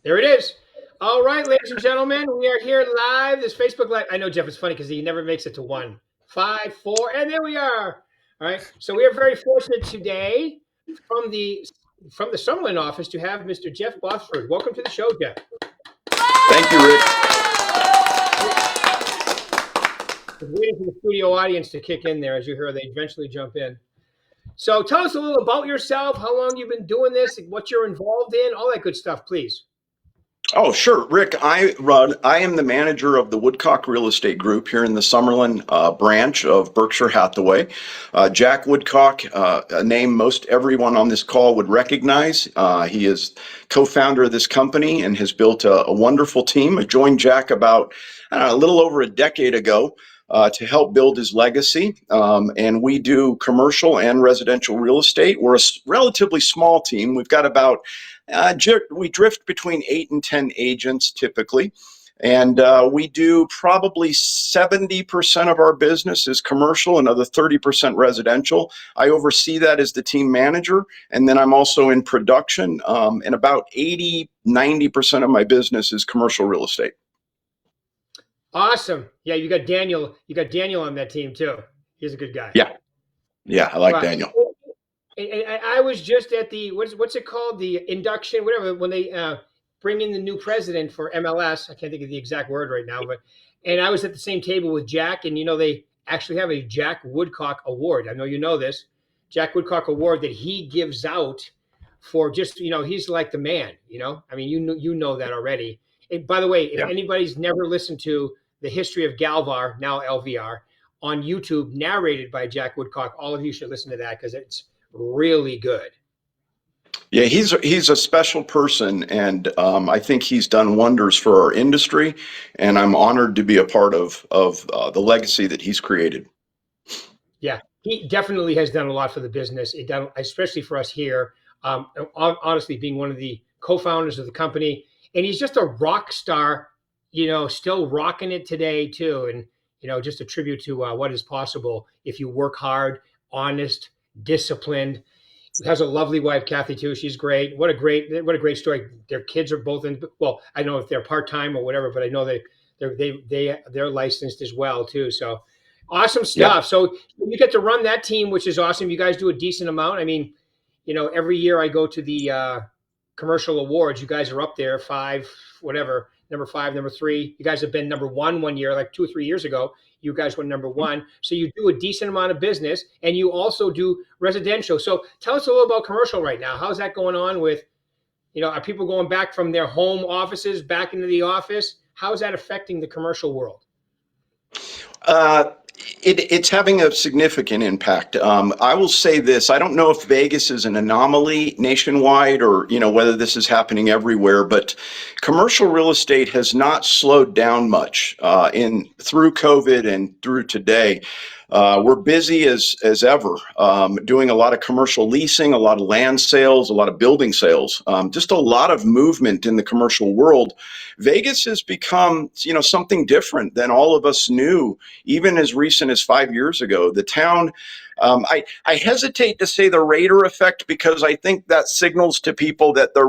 There it is. All right, ladies and gentlemen, we are here live. This Facebook Live. I know Jeff is funny because he never makes it to 1, 5, 4, and there we are. All right. So we are very fortunate today from the from the Summerlin office to have Mr. Jeff Botsford. Welcome to the show, Jeff. Thank you, Rick. I was waiting for the studio audience to kick in there. As you hear, they eventually jump in. So tell us a little about yourself, how long you've been doing this, what you're involved in, all that good stuff, please. Oh, sure, Rick. I am the manager of the Woodcock Real Estate Group here in the Summerlin branch of Berkshire Hathaway. Jack Woodcock, a name most everyone on this call would recognize. He is co-founder of this company and has built a wonderful team. I joined Jack about a little over a decade ago. To help build his legacy. And we do commercial and residential real estate. We're a relatively small team. We've got about, we drift between 8 and 10 agents typically. And we do probably 70% of our business is commercial, another 30% residential. I oversee that as the team manager. And then I'm also in production. And about 90% of my business is commercial real estate. Awesome. Yeah, you got Daniel. You got Daniel on that team too. He's a good guy. Yeah, I like Daniel. And I was just at the what's it called? The induction, whatever, when they bring in the new president for MLS. I can't think of the exact word right now, and I was at the same table with Jack, and they actually have a Jack Woodcock Award. I know you know this. Jack Woodcock Award that he gives out for just he's like the man. I mean you know that already. And by the way, if anybody's never listened to the history of Galvar, now LVR, on YouTube, narrated by Jack Woodcock, all of you should listen to that because it's really good. Yeah, he's a special person, and I think he's done wonders for our industry, and I'm honored to be a part of the legacy that he's created. Yeah, he definitely has done a lot for the business, especially for us here. Honestly, being one of the co-founders of the company, and he's just a rock star, still rocking it today too. And, just a tribute to what is possible if you work hard, honest, disciplined. He has a lovely wife, Kathy, too. She's great. What a great story. Their kids are both in, well, I don't know if they're part-time or whatever, but I know they're licensed as well too. So awesome stuff. Yeah. So you get to run that team, which is awesome. You guys do a decent amount. I mean, every year I go to the commercial awards. You guys are up there, 5, whatever, number 5, number 3. You guys have been number 1 year, like 2 or 3 years ago. You guys were number 1. So you do a decent amount of business, and you also do residential. So tell us a little about commercial right now. How's that going on with, are people going back from their home offices back into the office? How is that affecting the commercial world? It's having a significant impact. I will say this, I don't know if Vegas is an anomaly nationwide or, whether this is happening everywhere, but commercial real estate has not slowed down much through COVID and through today. We're busy as ever, doing a lot of commercial leasing, a lot of land sales, a lot of building sales, just a lot of movement in the commercial world. Vegas has become, something different than all of us knew, even as recent as 5 years ago. The town, I hesitate to say the Raider effect because I think that signals to people that the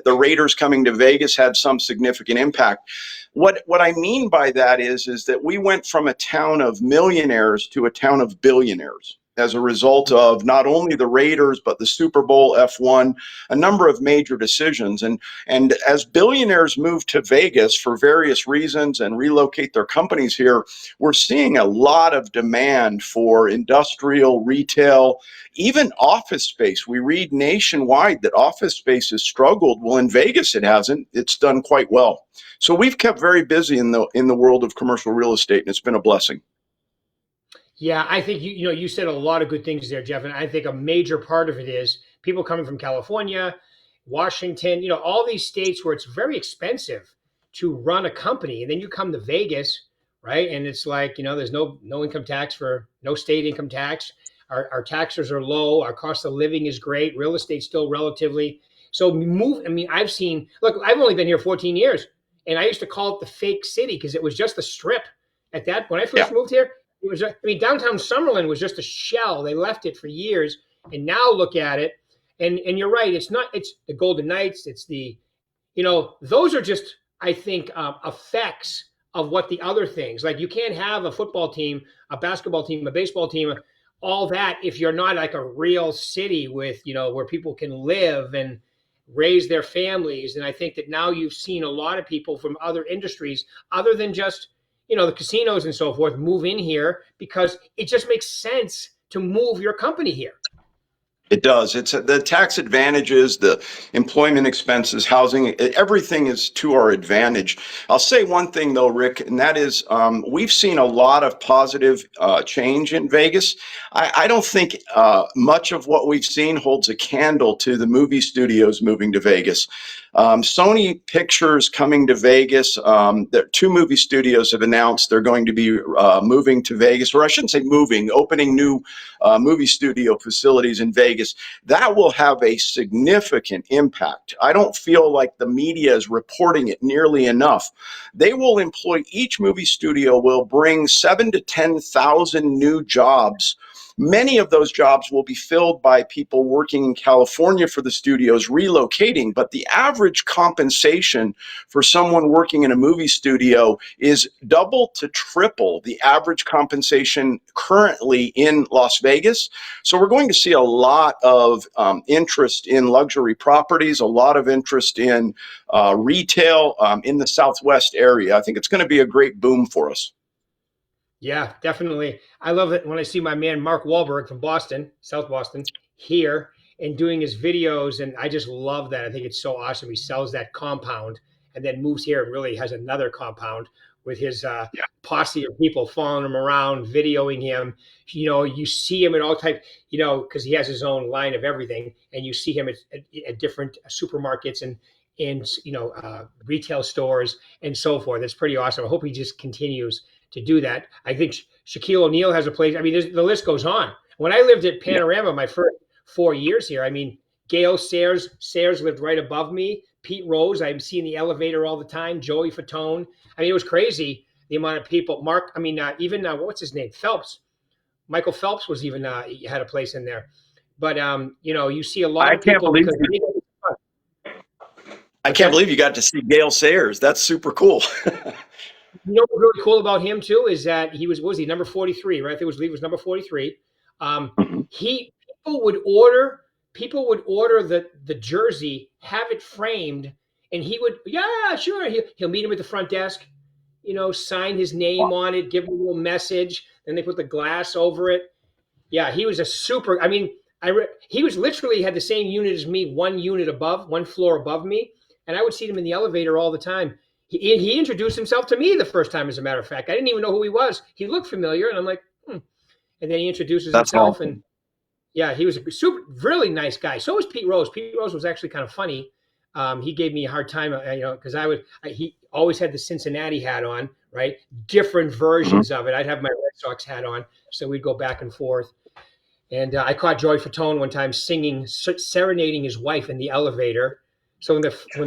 the Raiders coming to Vegas had some significant impact. What I mean by that is that we went from a town of millionaires to a town of billionaires as a result of not only the Raiders, but the Super Bowl, F1, a number of major decisions. And as billionaires move to Vegas for various reasons and relocate their companies here, we're seeing a lot of demand for industrial, retail, even office space. We read nationwide that office space has struggled. Well, in Vegas, it hasn't. It's done quite well. So we've kept very busy in the world of commercial real estate, and it's been a blessing. Yeah, I think you said a lot of good things there, Jeff, and I think a major part of it is people coming from California, Washington, all these states where it's very expensive to run a company, and then you come to Vegas, right? And it's like there's no income tax no state income tax. Our taxes are low. Our cost of living is great. Real estate's still relatively so move. I mean, I've only been here 14 years, and I used to call it the fake city because it was just the strip. When I first moved here. It was, downtown Summerlin was just a shell. They left it for years, and now look at it. And you're right. It's the Golden Knights. It's the those are just, I think, effects of what the other things, like you can't have a football team, a basketball team, a baseball team, all that if you're not like a real city with, where people can live and raise their families. And I think that now you've seen a lot of people from other industries other than just, the casinos and so forth move in here because it just makes sense to move your company here. It does. It's the tax advantages, the employment expenses, housing, everything is to our advantage. I'll say one thing though, Rick, and that is we've seen a lot of positive change in Vegas. I don't think much of what we've seen holds a candle to the movie studios moving to Vegas. Sony Pictures coming to Vegas. There, two movie studios have announced they're going to be moving to Vegas, or I shouldn't say moving, opening new movie studio facilities in Vegas. That will have a significant impact. I don't feel like the media is reporting it nearly enough. They will employ, each movie studio will bring 7,000 to 10,000 new jobs. Many of those jobs will be filled by people working in California for the studios relocating, but the average compensation for someone working in a movie studio is double to triple the average compensation currently in Las Vegas. So we're going to see a lot of interest in luxury properties, a lot of interest in retail in the Southwest area. I think it's going to be a great boom for us. Yeah, definitely. I love it when I see my man Mark Wahlberg from Boston, South Boston, here and doing his videos. And I just love that. I think it's so awesome. He sells that compound and then moves here and really has another compound with his posse of people following him around, videoing him. You see him at all types, because he has his own line of everything. And you see him at different supermarkets and retail stores and so forth. It's pretty awesome. I hope he just continues to do that. I think Shaquille O'Neal has a place. I mean, the list goes on. When I lived at Panorama, my first 4 years here, I mean, Gail Sayers lived right above me. Pete Rose, I'm seeing the elevator all the time. Joey Fatone. I mean, it was crazy the amount of people. Mark, I mean, even what's his name? Phelps. Michael Phelps was even had a place in there. But you see a lot of people. I can't believe you got to see Gail Sayers. That's super cool. What's really cool about him too is that he was he number 43, right? I think he was number 43. People would order the jersey, have it framed, and he would, yeah, sure. He'll meet him at the front desk, sign his name on it, give him a little message. Then they put the glass over it. Yeah, he was a super. I mean, he was literally had the same unit as me, one floor above me, and I would see him in the elevator all the time. He introduced himself to me the first time, as a matter of fact. I didn't even know who he was. He looked familiar, and I'm like, And then he introduces himself, awesome. And yeah, he was a really nice guy. So was Pete Rose. Pete Rose was actually kind of funny. He gave me a hard time, because he always had the Cincinnati hat on, right? Different versions of it. I'd have my Red Sox hat on, so we'd go back and forth. And I caught Joey Fatone one time serenading his wife in the elevator. So when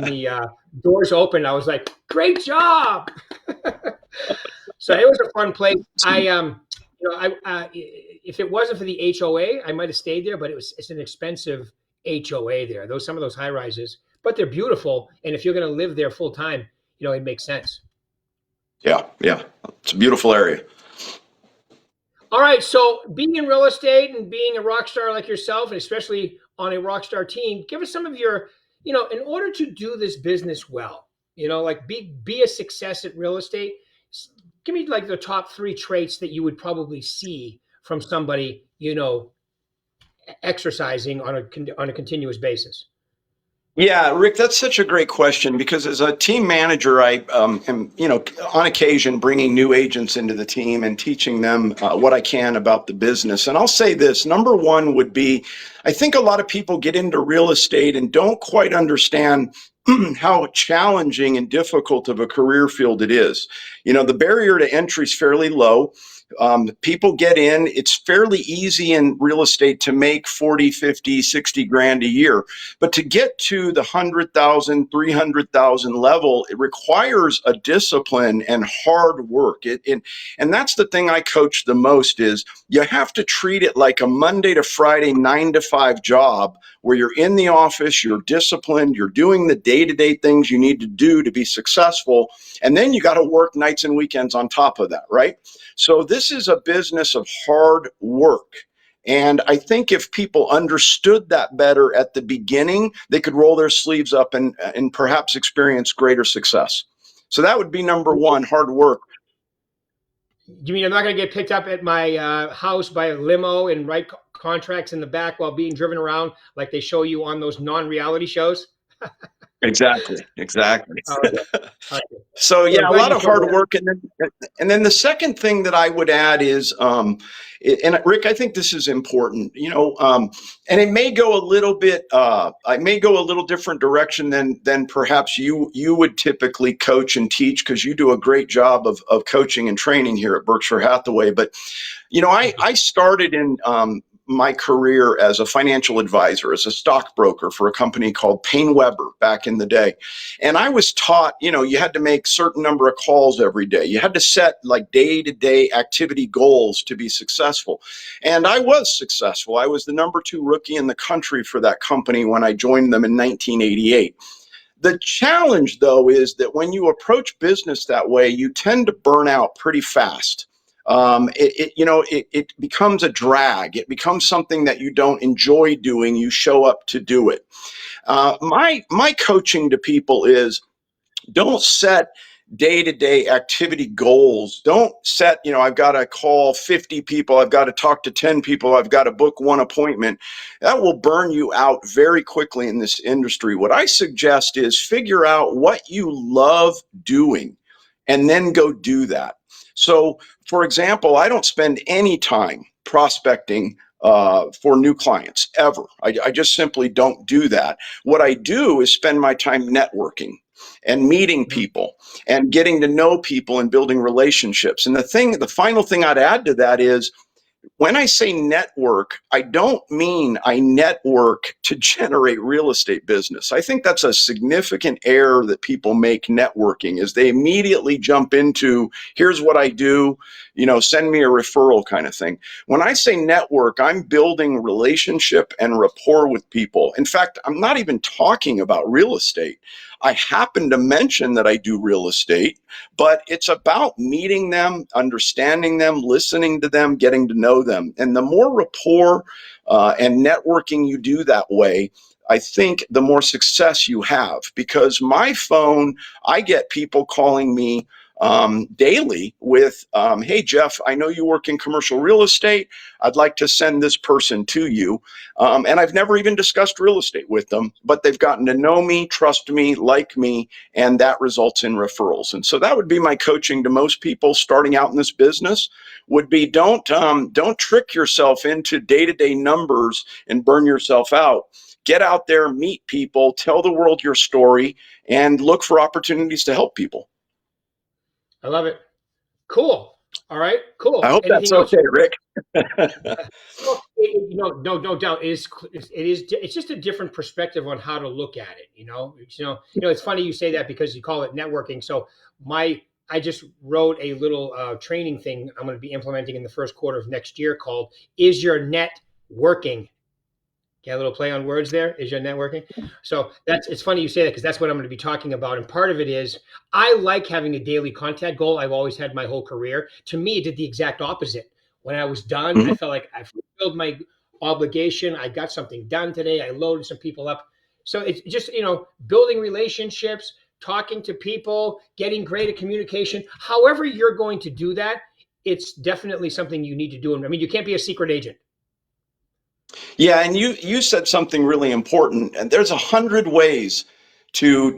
the doors opened, I was like, "Great job!" So it was a fun place. If it wasn't for the HOA, I might have stayed there, but it's an expensive HOA there. Some of those high rises, but they're beautiful. And if you're going to live there full time, it makes sense. Yeah, it's a beautiful area. All right, so being in real estate and being a rock star like yourself, and especially on a rock star team, give us some of your, in order to do this business well, like be a success at real estate. Give me like the top 3 traits that you would probably see from somebody, exercising on a continuous basis. Yeah, Rick, that's such a great question because as a team manager, I am, on occasion bringing new agents into the team and teaching them what I can about the business. And I'll say this, number one would be, I think a lot of people get into real estate and don't quite understand how challenging and difficult of a career field it is. The barrier to entry is fairly low. People get in, it's fairly easy in real estate to make 40, 50, 60 grand a year. But to get to the 100,000, 300,000 level, it requires a discipline and hard work. And that's the thing I coach the most is you have to treat it like a Monday to Friday, 9 to 5 job where you're in the office, you're disciplined, you're doing the day-to-day things you need to do to be successful, and then you got to work nights and weekends on top of that, right? So this is a business of hard work. And I think if people understood that better at the beginning, they could roll their sleeves up and perhaps experience greater success. So that would be number one, hard work. You mean I'm not going to get picked up at my house by a limo and write contracts in the back while being driven around like they show you on those non-reality shows? Exactly, exactly. Oh, okay. Okay. So Well, I'm yeah, a glad lot you of shared hard that. work, and then the second thing that I would add is, and Rick, I think this is important. And it may go a little bit, I may go a little different direction than perhaps you would typically coach and teach, because you do a great job of coaching and training here at Berkshire Hathaway. But Thank you. I started in my career as a financial advisor, as a stockbroker for a company called Paine Webber back in the day. And I was taught, you had to make certain number of calls every day. You had to set like day-to-day activity goals to be successful. And I was successful. I was the number 2 rookie in the country for that company when I joined them in 1988. The challenge, though, is that when you approach business that way, you tend to burn out pretty fast. It becomes a drag. It becomes something that you don't enjoy doing. You show up to do it. My coaching to people is, don't set day-to-day activity goals. Don't set, I've got to call 50 people, I've got to talk to 10 people, I've got to book one appointment. That will burn you out very quickly in this industry. What I suggest is figure out what you love doing and then go do that. So, for example, I don't spend any time prospecting for new clients ever. I just simply don't do that. What I do is spend my time networking and meeting Mhm. people and getting to know people and building relationships. And the final thing I'd add to that is, when I say network, I don't mean I network to generate real estate business. I think that's a significant error that people make networking, is they immediately jump into, here's what I do, send me a referral kind of thing. When I say network, I'm building relationship and rapport with people. In fact, I'm not even talking about real estate. I happen to mention that I do real estate, but it's about meeting them, understanding them, listening to them, getting to know them. And the more rapport and networking you do that way, I think the more success you have. Because my phone, I get people calling me daily with, hey, Jeff, I know you work in commercial real estate. I'd like to send this person to you. And I've never even discussed real estate with them, but they've gotten to know me, trust me, like me, and that results in referrals. And so that would be my coaching to most people starting out in this business, would be, don't trick yourself into day-to-day numbers and burn yourself out. Get out there, meet people, tell the world your story, and look for opportunities to help people. I love it. Cool. All right. I Cool. hope that's Anything else okay, you Rick. Well, no doubt. It's just a different perspective on how to look at it. It's funny you say that because you call it networking. So I just wrote a little training thing I'm going to be implementing in the first quarter of next year called "Is Your Net Working?" Get a little play on words there. Is your networking? So it's funny you say that because that's what I'm going to be talking about. And part of it is I like having a daily contact goal. I've always had my whole career. To me, it did the exact opposite. When I was done, I Mhm. felt like I fulfilled my obligation. I got something done today. I loaded some people up. So it's just, building relationships, talking to people, getting great at communication. However, you're going to do that, it's definitely something you need to do. I mean, you can't be a secret agent. Yeah, and you said something really important. And there's 100 ways to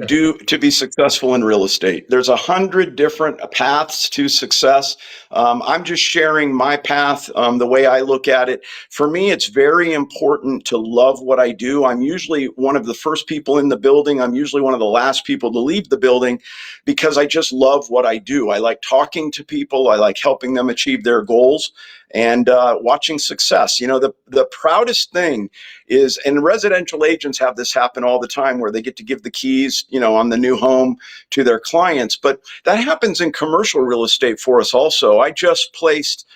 be successful in real estate. There's 100 different paths to success. I'm just sharing my path, the way I look at it. For me, it's very important to love what I do. I'm usually one of the first people in the building. I'm usually one of the last people to leave the building, because I just love what I do. I like talking to people. I like helping them achieve their goals and watching success. The proudest thing is, and residential agents have this happen all the time, where they get to give the keys, on the new home to their clients. But that happens in commercial real estate for us also. I just placed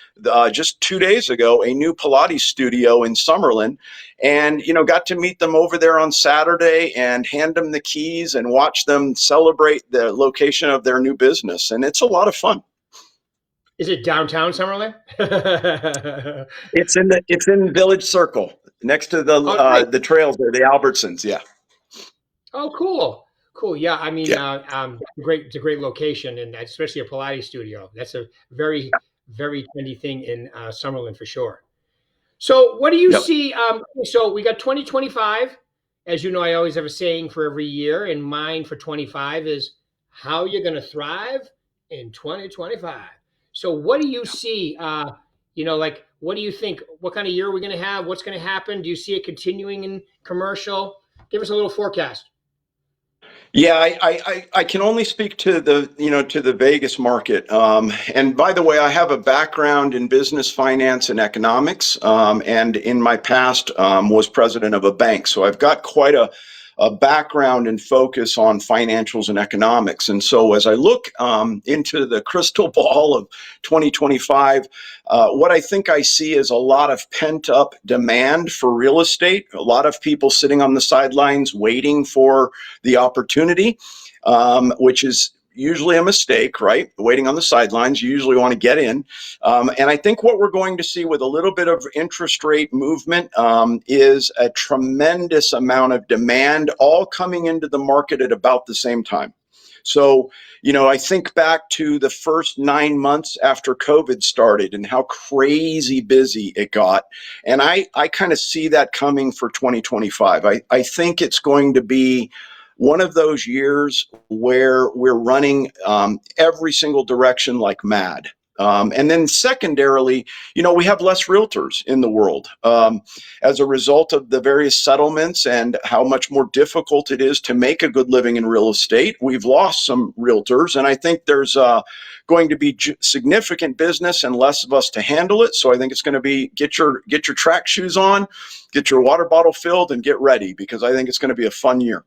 just 2 days ago a new Pilates studio in Summerlin, and got to meet them over there on Saturday and hand them the keys and watch them celebrate the location of their new business. And it's a lot of fun. Is it downtown Summerlin? It's in Village Circle next to Oh, nice. the trails there, the Albertsons. Yeah. Oh, cool. Cool. Yeah. I mean, Yeah. great. It's a great location, and especially a Pilates studio. That's a very, very trendy thing in Summerlin for sure. So, what do you Yep. see? So, we got 2025. As you know, I always have a saying for every year, and mine for 25 is how you're going to thrive in 2025. So, what do you see? Like, what do you think? What kind of year are we going to have? What's going to happen? Do you see it continuing in commercial? Give us a little forecast. Yeah, I can only speak to the Vegas market. And by the way, I have a background in business, finance, and economics. And in my past, was president of a bank, so I've got quite a background and focus on financials and economics. And so as I look into the crystal ball of 2025, what I think I see is a lot of pent up demand for real estate, a lot of people sitting on the sidelines waiting for the opportunity, which is usually a mistake, right? Waiting on the sidelines, you usually want to get in. And I think what we're going to see with a little bit of interest rate movement is a tremendous amount of demand all coming into the market at about the same time. So, I think back to the first 9 months after COVID started and how crazy busy it got. And I kind of see that coming for 2025. I think it's going to be one of those years where we're running every single direction like mad. And then secondarily, we have less realtors in the world as a result of the various settlements and how much more difficult it is to make a good living in real estate. We've lost some realtors, and I think there's going to be significant business and less of us to handle it. So I think it's going to be get your track shoes on, get your water bottle filled, and get ready, because I think it's going to be a fun year.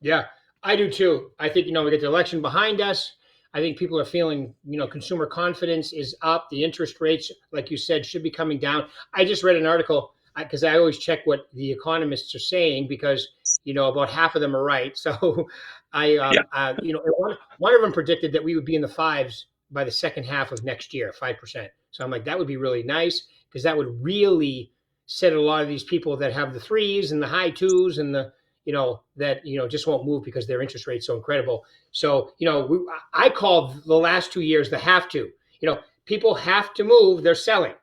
Yeah, I do too. I think, we get the election behind us. I think people are feeling, consumer confidence is up. The interest rates, like you said, should be coming down. I just read an article because I always check what the economists are saying because, about half of them are right. So Yeah. one of them predicted that we would be in the fives by the second half of next year, 5%. So I'm like, that would be really nice because that would really set a lot of these people that have the threes and the high twos and the that just won't move because their interest rate's so incredible. So I called the last 2 years the have to. People have to move. They're selling.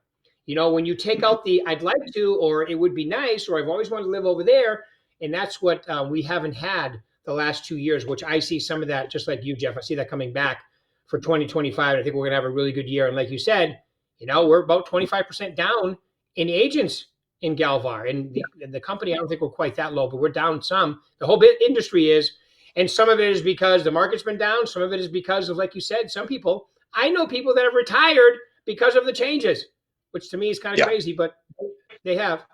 When you take out the I'd like to, or it would be nice, or I've always wanted to live over there, and that's what we haven't had the last 2 years. Which I see some of that, just like you, Jeff. I see that coming back for 2025. I think we're gonna have a really good year. And like you said, we're about 25% down in agents in Galvar. And the company, I don't think we're quite that low, but we're down some. The whole industry is. And some of it is because the market's been down. Some of it is because of, like you said, some people, I know people that have retired because of the changes, which to me is kind of Yeah. crazy, but they have.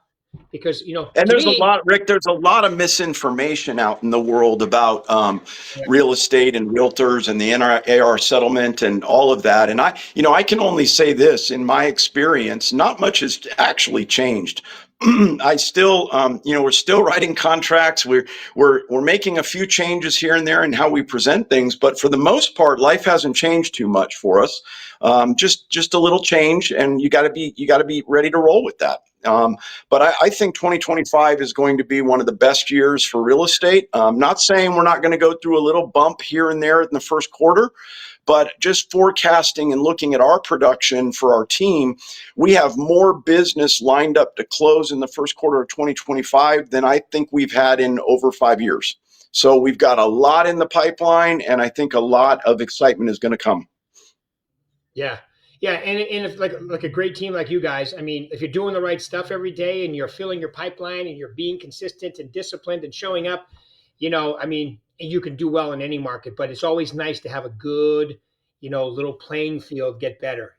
Because, And to there's a me, lot, Rick, there's a lot of misinformation out in the world about real estate and realtors and the NAR settlement and all of that. And I can only say this, in my experience, not much has actually changed. I still, we're still writing contracts. We're making a few changes here and there in how we present things, but for the most part, life hasn't changed too much for us. Just a little change, and you got to be ready to roll with that. But I think 2025 is going to be one of the best years for real estate. Not saying we're not going to go through a little bump here and there in the first quarter, but just forecasting and looking at our production for our team, we have more business lined up to close in the first quarter of 2025 than I think we've had in over 5 years. So we've got a lot in the pipeline, and I think a lot of excitement is going to come. yeah. Yeah, and if like a great team like you guys, I mean, if you're doing the right stuff every day and you're filling your pipeline and you're being consistent and disciplined and showing up, I mean, you can do well in any market, but it's always nice to have a good, little playing field get better.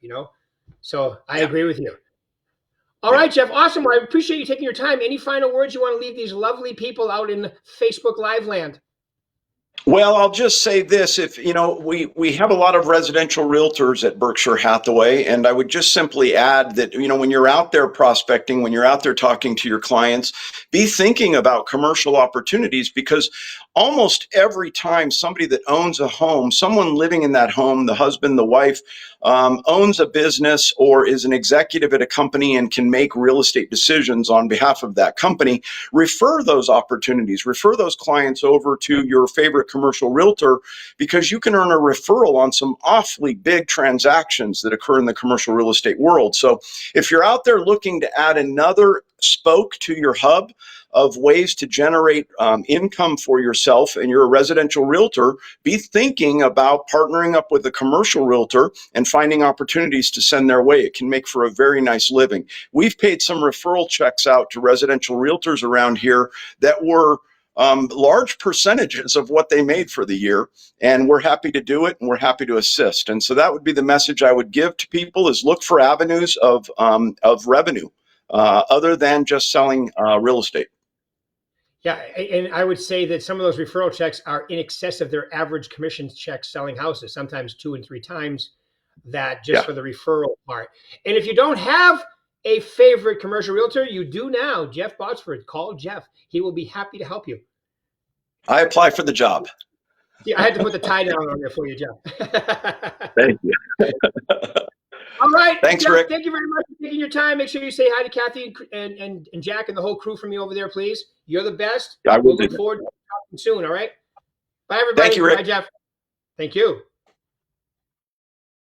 So I Yeah. agree with you. All Yeah. right, Jeff. Awesome. Well, I appreciate you taking your time. Any final words you want to leave these lovely people out in Facebook Live land? Well, I'll just say this, if you know, we have a lot of residential realtors at Berkshire Hathaway, and I would just simply add that, you know, when you're out there prospecting, when you're out there talking to your clients, be thinking about commercial opportunities, because almost every time somebody that owns a home, someone living in that home, the husband, the wife, owns a business or is an executive at a company and can make real estate decisions on behalf of that company, refer those opportunities, refer those clients over to your favorite commercial realtor, because you can earn a referral on some awfully big transactions that occur in the commercial real estate world. So if you're out there looking to add another spoke to your hub of ways to generate income for yourself, and you're a residential realtor, be thinking about partnering up with a commercial realtor and finding opportunities to send their way. It can make for a very nice living. We've paid some referral checks out to residential realtors around here that were large percentages of what they made for the year, and we're happy to do it, and we're happy to assist. And so that would be the message I would give to people: is look for avenues of revenue other than just selling real estate. Yeah, and I would say that some of those referral checks are in excess of their average commission checks selling houses, sometimes 2 and 3 times that, just Yeah, for the referral part. And if you don't have a favorite commercial realtor, you do now. Jeff Botsford, call Jeff. He will be happy to help you. I apply for the job. Yeah, I had to put the tie down on there for you, Jeff. Thank you. All right, Thanks, Jeff, Rick. thank you very much for taking your time. Make sure you say hi to Kathy and Jack and the whole crew for me over there, please. You're the best. I will We'll do look that. forward to talking soon, all right? Bye, Thank everybody. you, Bye, Rick. Jeff. Thank you.